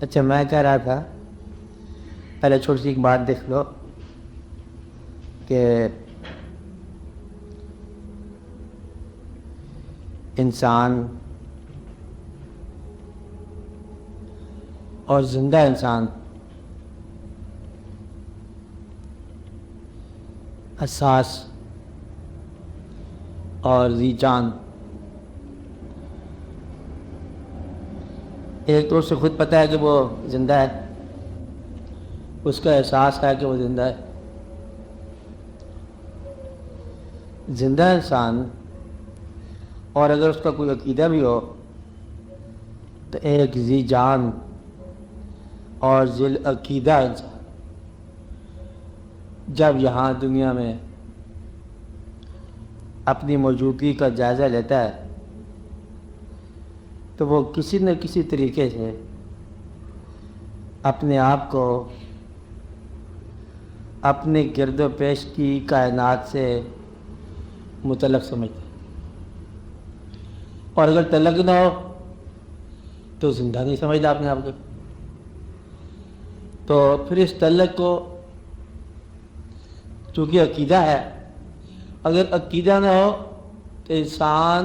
اچھا، میں کہہ رہا تھا پہلے چھوٹی سی ایک بات دیکھ لو کہ انسان اور زندہ انسان حساس اور ذی جان، ایک تو اسے خود پتہ ہے کہ وہ زندہ ہے، اس کا احساس ہے کہ وہ زندہ ہے۔ زندہ انسان اور اگر اس کا کوئی عقیدہ بھی ہو تو ایک ذی جان اور ذی عقیدہ انسان جب یہاں دنیا میں اپنی موجودگی کا جائزہ لیتا ہے تو وہ کسی نہ کسی طریقے سے اپنے آپ کو اپنے گرد و پیش کی کائنات سے متعلق سمجھتا ہے، اور اگر تعلق نہ ہو تو زندہ نہیں سمجھتا اپنے آپ کو۔ تو پھر اس تعلق کو چونکہ عقیدہ ہے، اگر عقیدہ نہ ہو تو انسان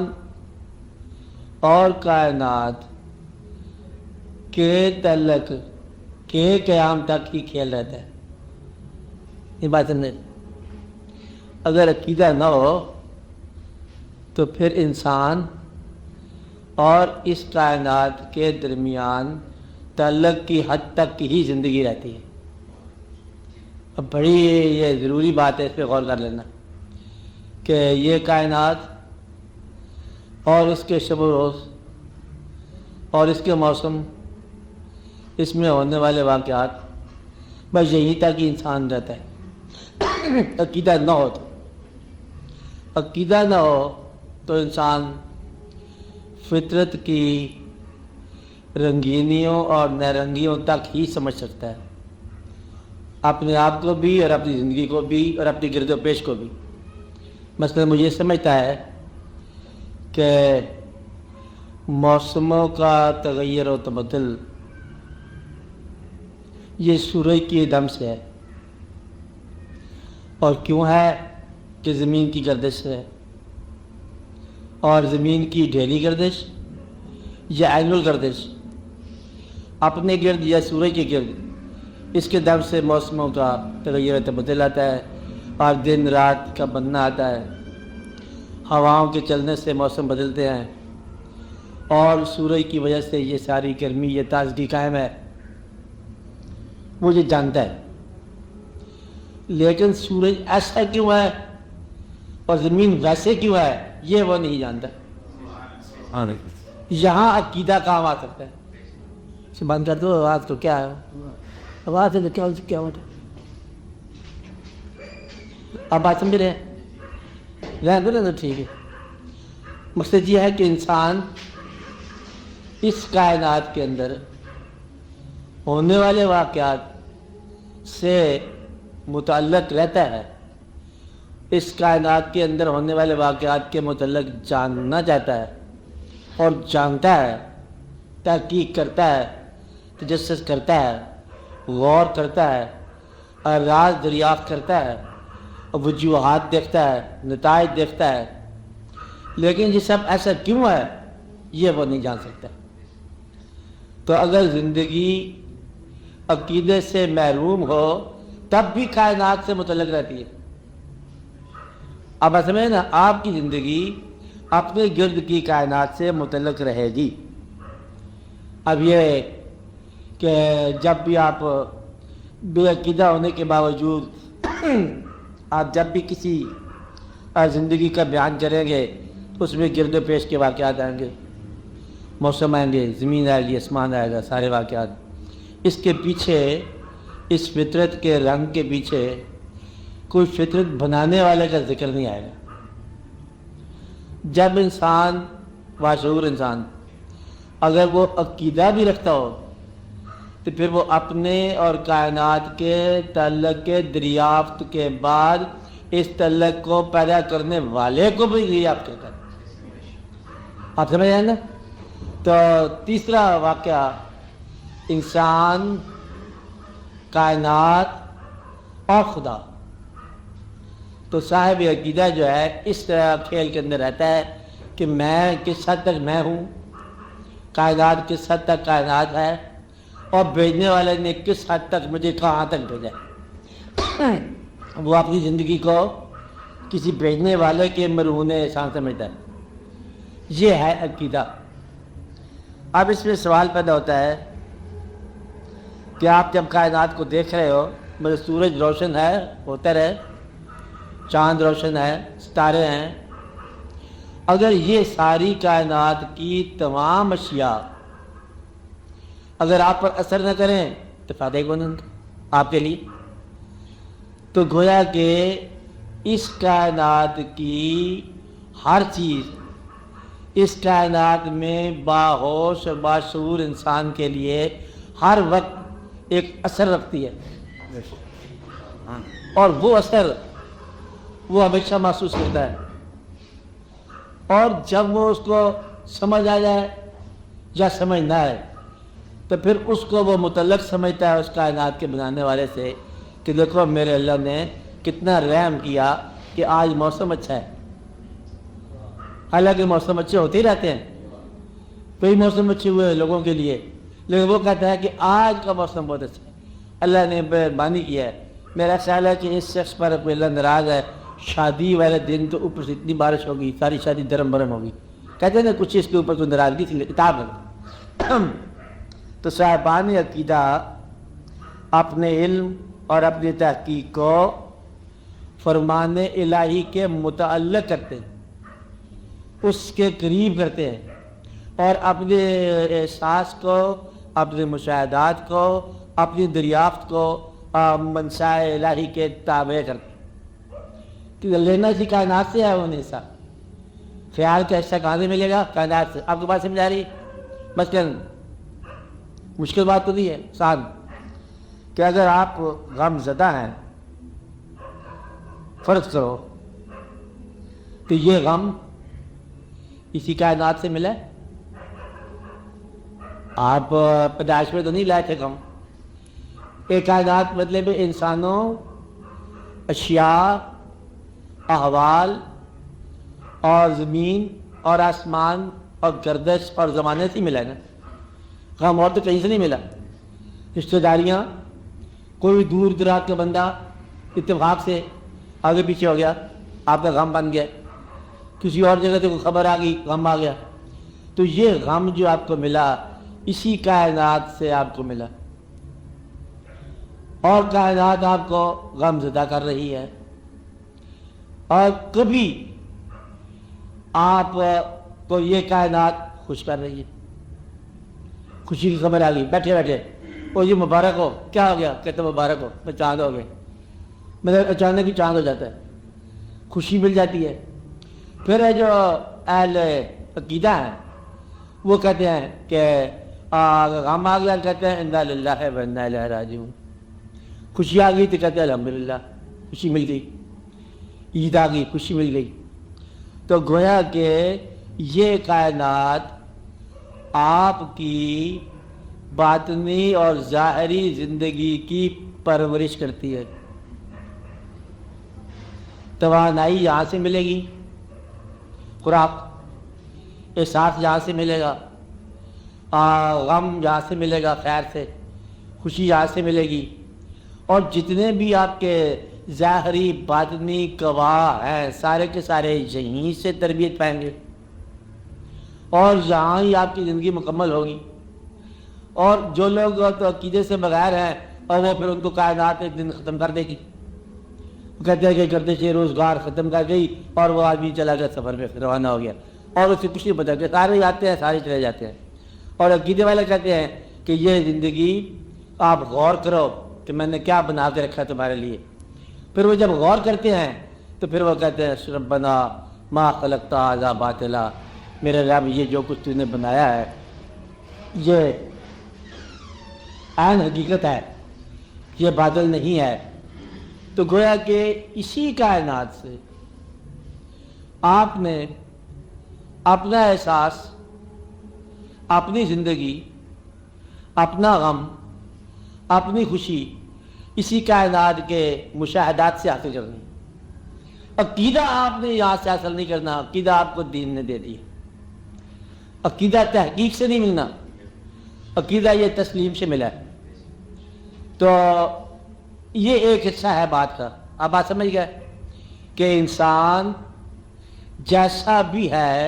اور کائنات کے تعلق کے قیام تک ہی کھیل رہتا ہے۔ یہ بات نہیں، اگر عقیدہ نہ ہو تو پھر انسان اور اس کائنات کے درمیان تعلق کی حد تک کی ہی زندگی رہتی ہے۔ اب بڑی یہ ضروری بات ہے، اس پہ غور کر لینا کہ یہ کائنات اور اس کے شب و روز اور اس کے موسم، اس میں ہونے والے واقعات، بس یہی تک ہی انسان رہتا ہے۔ عقیدہ نہ ہو تو انسان فطرت کی رنگینیوں اور نارنگیوں تک ہی سمجھ سکتا ہے، اپنے آپ کو بھی اور اپنی زندگی کو بھی اور اپنی گرد و پیش کو بھی۔ مثلا مجھے سمجھتا ہے کہ موسموں کا تغیر و تبدل یہ سورج کی دم سے ہے، اور کیوں ہے کہ زمین کی گردش ہے، اور زمین کی ڈھیلی گردش یا اینول گردش اپنے گرد یا سورج کے گرد، اس کے دم سے موسموں کا تغیر و تبدل آتا ہے، اور دن رات کا بننا آتا ہے، ہواؤں کے چلنے سے موسم بدلتے ہیں، اور سورج کی وجہ سے یہ ساری گرمی، یہ تازگی قائم ہے، وہ یہ جانتا ہے۔ لیکن سورج ایسا کیوں ہے اور زمین ویسے کیوں ہے، یہ وہ نہیں جانتا۔ یہاں عقیدہ کام آ سکتا ہے۔ اسے بند کر دو آواز کو، کیا ہے آواز ہے تو کیا ہوتا ہے؟ آپ بات سمجھ رہے ہیں؟ رہنے دو تو ٹھیک ہے۔ مقصد یہ ہے کہ انسان اس کائنات کے اندر ہونے والے واقعات سے متعلق رہتا ہے، اس کائنات کے اندر ہونے والے واقعات کے متعلق جاننا چاہتا ہے اور جانتا ہے، تحقیق کرتا ہے، تجسس کرتا ہے، غور کرتا ہے، اور راز دریافت کرتا ہے، اور وجوہات دیکھتا ہے، نتائج دیکھتا ہے، لیکن یہ سب ایسا کیوں ہے یہ وہ نہیں جان سکتا۔ تو اگر زندگی عقیدے سے محروم ہو تب بھی کائنات سے متعلق رہتی ہے۔ اب سمجھیں نا، آپ کی زندگی اپنے گرد کی کائنات سے متعلق رہے گی۔ اب یہ کہ جب بھی آپ بے عقیدہ ہونے کے باوجود آپ جب بھی کسی زندگی کا بیان کریں گے تو اس میں گرد و پیش کے واقعات آئیں گے، موسم آئیں گے، زمین آئے گی، آسمان آئے گا، سارے واقعات۔ اس کے پیچھے، اس فطرت کے رنگ کے پیچھے کوئی فطرت بنانے والے کا ذکر نہیں آئے گا۔ جب انسان، باشعور انسان، اگر وہ عقیدہ بھی رکھتا ہو تو پھر وہ اپنے اور کائنات کے تعلق کے دریافت کے بعد اس تعلق کو پیدا کرنے والے کو بھی دریافت کرتا ہے۔ آپ سمجھ رہے ہیں نا؟ تو تیسرا واقعہ انسان، کائنات اور خدا. تو صاحب عقیدہ جو ہے اس طرح کھیل کے اندر رہتا ہے کہ میں کس حد تک میں ہوں، کائنات کس حد تک کائنات ہے، اور بھیجنے والے نے کس حد تک مجھے کہاں تک بھیجا ہے. وہ اپنی زندگی کو کسی بھیجنے والے کے مرہون احسان سمجھتا ہے. یہ ہے عقیدہ. اب اس میں سوال پیدا ہوتا ہے کہ آپ جب کائنات کو دیکھ رہے ہو، میرے سورج روشن ہے، ہوتا رہے، چاند روشن ہے، ستارے ہیں، اگر یہ ساری کائنات کی تمام اشیاء اگر آپ پر اثر نہ کریں تو فائدہ ہی کون آپ کے لیے؟ تو گویا کہ اس کائنات کی ہر چیز اس کائنات میں باہوش اور باشعور انسان کے لیے ہر وقت ایک اثر رکھتی ہے، اور وہ اثر وہ ہمیشہ محسوس کرتا ہے. اور جب وہ اس کو سمجھ آ جائے یا سمجھ نہ آئے تو پھر اس کو وہ متعلق سمجھتا ہے اس کائنات کے بنانے والے سے کہ دیکھو میرے اللہ نے کتنا رحم کیا کہ آج موسم اچھا ہے. حالانکہ موسم اچھے ہوتے ہی رہتے ہیں، کئی موسم اچھے ہوئے ہیں لوگوں کے لیے، لیکن وہ کہتا ہے کہ آج کا موسم بہت اچھا ہے، اللہ نے مہربانی کیا ہے. میرا خیال ہے کہ اس شخص پر کوئی اللہ ناراض ہے، شادی والے دن تو اوپر سے اتنی بارش ہوگی، ساری شادی درم برم ہوگی. کہتے ہیں نا کچھ اس کے اوپر کوئی ناراضگی تھی، کتاب ہے. تو صاحبان عقیدہ اپنے علم اور اپنی تحقیق کو فرمان الہی کے متعلق کرتے ہیں، اس کے قریب کرتے ہیں، اور اپنے احساس کو، اپنے مشاہدات کو، اپنی دریافت کو منشاء الہی کے تابع کرتے ہیں. کہ لینا اسی کائنات سے ہے وہ حصہ. خیال کا حصہ کہاں سے ملے گا؟ کائنات سے. آپ کو بات سمجھ آ رہی؟ مثلاً مشکل بات تو نہیں ہے، آسان، کہ اگر آپ غم زدہ ہیں، فرض کرو، تو یہ غم اسی کائنات سے ملا ہے. آپ پیدائش میں تو نہیں لائے تھے غم. ایک کائنات مطلب انسانوں، اشیاء، احوال اور زمین اور آسمان اور گردش اور زمانے سے ملا ہے نا. غم اور تو کہیں سے نہیں ملا. رشتہ داریاں، کوئی دور دراز کا بندہ اتفاق سے آگے پیچھے ہو گیا، آپ کا غم بن گیا. کسی اور جگہ سے کوئی خبر آ گئی، غم آ گیا. تو یہ غم جو آپ کو ملا اسی کائنات سے آپ کو ملا، اور کائنات آپ کو غم زدہ کر رہی ہے. اور کبھی آپ کو یہ کائنات خوش کر رہی ہے، خوشی کی خبر آ گئی بیٹھے بیٹھے، وہ جی مبارک ہو. کیا ہو گیا؟ کہتے مبارک ہو، میں چاند ہو گئے. مطلب اچانک ہی چاند ہو جاتا ہے، خوشی مل جاتی ہے. پھر جو اہل عقیدہ ہیں وہ کہتے ہیں کہ غم آ گیا، کہتے ہیں انا للہ و انا الیہ راجعون. خوشی آ گئی تو کہتے ہیں الحمدللہ، خوشی مل گئی. عید آ گئی، خوشی مل گئی. تو گویا کہ یہ کائنات آپ کی باطنی اور ظاہری زندگی کی پرورش کرتی ہے. توانائی یہاں سے ملے گی، خوراک، احساس یہاں سے ملے گا، غم یہاں سے ملے گا، خیر سے خوشی یہاں سے ملے گی. اور جتنے بھی آپ کے ظاہری باطنی گواہ ہیں سارے کے سارے یہیں سے تربیت پائیں گے، اور یہاں ہی آپ کی زندگی مکمل ہوگی. اور جو لوگ تو عقیدے سے بغیر ہیں اور وہ پھر ان کو کائنات ایک دن ختم کر دے گی. کہتے ہیں کہ کرتے سے روزگار ختم کر گئی اور وہ آدمی چلا گیا سفر میں روانہ ہو گیا، اور اسے کچھ نہیں پتا کہ سارے آتے ہیں سارے چلے جاتے ہیں. اور عقیدے والے کہتے ہیں کہ یہ زندگی آپ غور کرو کہ میں نے کیا بنا کے رکھا تمہارے لیے. پھر وہ جب غور کرتے ہیں تو پھر وہ کہتے ہیں ربنا ما خلقت ھذا باطلا، میرے رب یہ جو کچھ تو نے بنایا ہے یہ عین حقیقت ہے، یہ باطل نہیں ہے. تو گویا کہ اسی کائنات سے آپ نے اپنا احساس، اپنی زندگی، اپنا غم، اپنی خوشی اسی کائنات کے مشاہدات سے حاصل کرنی۔ عقیدہ آپ نے یہاں سے حاصل نہیں کرنا، عقیدہ آپ کو دین نے دے دیا۔ عقیدہ تحقیق سے نہیں ملنا، عقیدہ یہ تسلیم سے ملا ہے۔ تو یہ ایک حصہ ہے بات کا۔ آپ بات سمجھ گئے کہ انسان جیسا بھی ہے،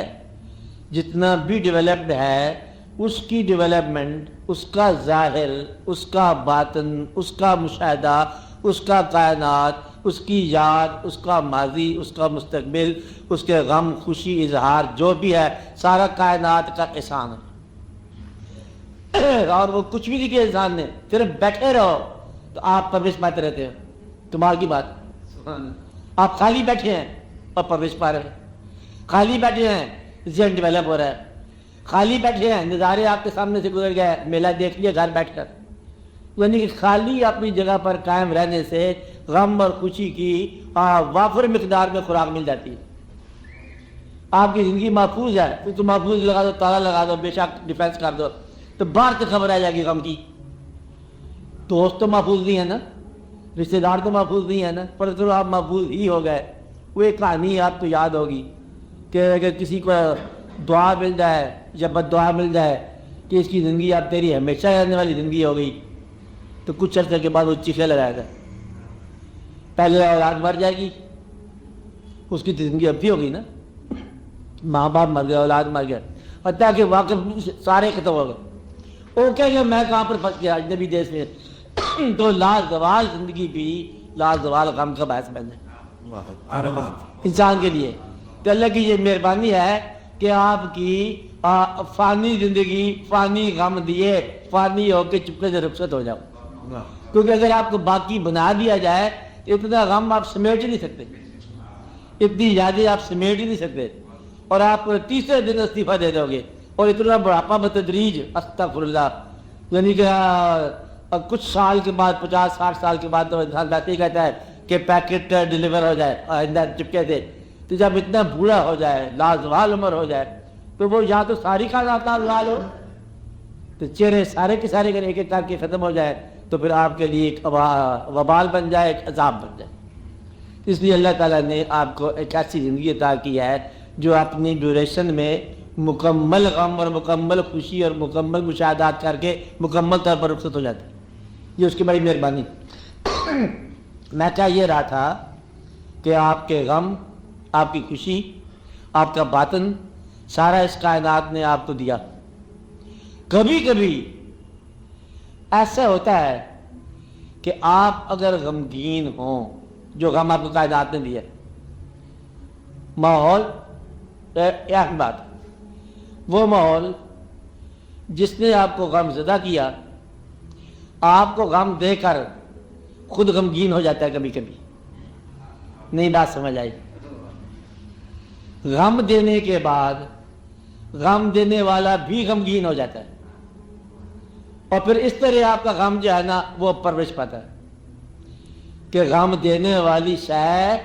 جتنا بھی ڈیولپڈ ہے، اس کی ڈیولپمنٹ، اس کا ظاہر، اس کا باطن، اس کا مشاہدہ، اس کا کائنات، اس کی یاد، اس کا ماضی، اس کا مستقبل، اس کے غم، خوشی، اظہار جو بھی ہے، سارا کائنات کا احسان ہے۔ اور وہ کچھ بھی نہیں کیا انسان نے، صرف بیٹھے رہو تو آپ پرورش پاتے رہتے ہیں۔ کمال کی بات، آپ خالی بیٹھے ہیں اور پرورش پا رہے ہیں، خالی بیٹھے ہیں ذہن ڈیولپ ہو رہا ہے، خالی بیٹھے ہیں نظارے آپ کے سامنے سے گزر گئے، میلہ دیکھ لیا گھر بیٹھ کر۔ یعنی کہ خالی اپنی جگہ پر قائم رہنے سے غم اور خوشی کی وافر مقدار میں خوراک مل جاتی ہے۔ آپ کی زندگی محفوظ ہے، تو محفوظ لگا دو، تالا لگا دو، بے شک ڈیفینس کر دو، تو باہر سے خبر آ جائے گی غم کی۔ دوست تو محفوظ نہیں ہے نا، رشتہ دار تو محفوظ نہیں ہے نا، پر چلو آپ محفوظ ہی ہو گئے۔ وہ ایک کہانی آپ کو یاد ہوگی کہ اگر کسی کو دعا مل جائے یا بد دعا مل جائے کہ اس کی زندگی اب تیری ہمیشہ رہنے والی زندگی ہو گئی، تو کچھ عرصے کے بعد وہ چیخنے لگائے گا، پہلے اولاد مر جائے گی، اس کی زندگی اب بھی ہوگی نا، ماں باپ مر گئے، اولاد مر گئے، حتیٰ کہ واقف سارے ختم ہو گئے۔ وہ کہیں گے میں کہاں پر پھنس گیا اجنبی دیش میں، تو لازوال زندگی بھی لازوال غم کا باعث بن جائے انسان کے لیے۔ تو اللہ کی یہ مہربانی ہے کہ آپ کی فانی زندگی فانی غم دیے فانی ہو کے چپکے سے رخصت ہو جاؤ، کیونکہ اگر آپ کو باقی بنا دیا جائے تو اتنا غم آپ سمیٹ ہی نہیں سکتے، اتنی یادیں آپ سمیٹ ہی نہیں سکتے، اور آپ تیسرے دن استعفیٰ دے دو گے، اور اتنا بڑھاپا بتدریج استغفر اللہ، یعنی کہ کچھ سال کے بعد 50-60 سال کے بعد تو انسان ویسے ہی کہتا ہے کہ پیکٹ ڈلیور ہو جائے آئندہ چپکے سے۔ تو جب اتنا بوڑھا ہو جائے، لازوال عمر ہو جائے، تو وہ یا تو ساری کا لازوال ہو، تو چہرے سارے کے سارے ایک ایک کر کے ختم ہو جائے، تو پھر آپ کے لیے ایک وبال بن جائے، ایک عذاب بن جائے۔ اس لیے اللہ تعالیٰ نے آپ کو ایک ایسی زندگی عطا کی ہے جو اپنی ڈیوریشن میں مکمل غم اور مکمل خوشی اور مکمل مشاہدات کر کے مکمل طور پر رخصت ہو جاتی ہے۔ یہ اس کی بڑی مہربانی۔ میں کہہ یہ رہا تھا کہ آپ کے غم، آپ کی خوشی، آپ کا باطن، سارا اس کائنات نے آپ کو دیا۔ کبھی کبھی ایسا ہوتا ہے کہ آپ اگر غمگین ہوں، جو غم آپ کو کائنات نے دیا، ماحول ایک بات، وہ ماحول جس نے آپ کو غم زدہ کیا، آپ کو غم دے کر خود غمگین ہو جاتا ہے کبھی کبھی۔ نہیں بات سمجھ آئی؟ غم دینے کے بعد غم دینے والا بھی غمگین ہو جاتا ہے، اور پھر اس طرح آپ کا غم جو ہے نا وہ پرورش پاتا ہے کہ غم دینے والی شے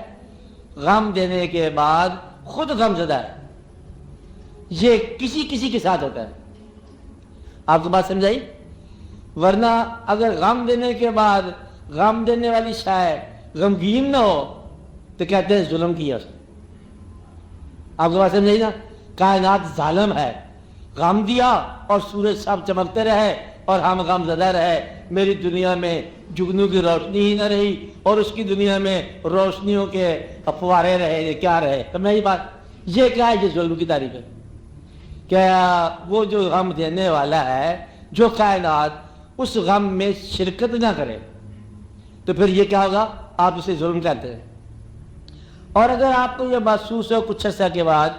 غم دینے کے بعد خود غم زدہ ہے۔ یہ کسی کے ساتھ ہوتا ہے۔ آپ کو بات سمجھائی؟ ورنہ اگر غم دینے کے بعد غم دینے والی شے غمگین نہ ہو تو کہتے ہیں ظلم کیا اس نے۔ آپ کو بات سمجھائی نا؟ کائنات ظالم ہے، غم دیا اور سورج سب چمکتے رہے اور ہم غم زدہ رہے، میری دنیا میں جگنوں کی روشنی ہی نہ رہی اور اس کی دنیا میں روشنیوں کے فوارے رہے، یہ کیا رہے؟ سمجھ یہ بات؟ یہ کیا ہے؟ یہ ظلم کی تعریف ہے۔ کیا وہ جو غم دینے والا ہے، جو کائنات اس غم میں شرکت نہ کرے تو پھر یہ کیا ہوگا؟ آپ اسے ظلم کہتے ہیں۔ اور اگر آپ کو یہ محسوس ہو کچھ عرصہ کے بعد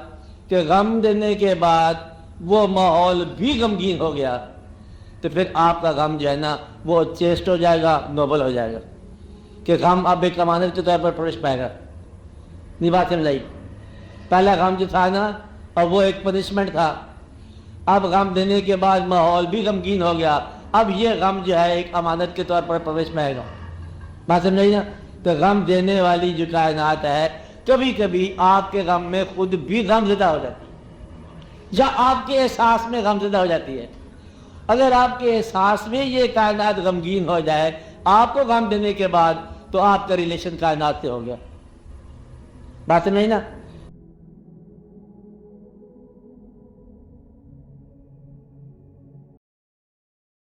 کہ غم دینے کے بعد وہ ماحول بھی غمگین ہو گیا، تو پھر آپ کا غم جو ہے نا وہ چیسٹ ہو جائے گا، نوبل ہو جائے گا، کہ غم اب ایک امانت کے طور پر پرورش پائے گا۔ نہیں بات سمجھ آئی؟ پہلا غم جو تھا نا، اور وہ ایک پنشمنٹ تھا، اب غم دینے کے بعد ماحول بھی غمگین ہو گیا، اب یہ غم جو ہے ایک امانت کے طور پر پرورش پائے گا۔ بات سمجھائی نا؟ تو غم دینے والی جو کائنات ہے کبھی کبھی آپ کے غم میں خود بھی غم زدہ ہو جاتی ہے، یا آپ کے احساس میں غم زدہ ہو جاتی ہے۔ اگر آپ کے احساس میں یہ کائنات غمگین ہو جائے آپ کو غم دینے کے بعد، تو آپ کا ریلیشن کائنات سے ہو گیا. بات نہیں نا؟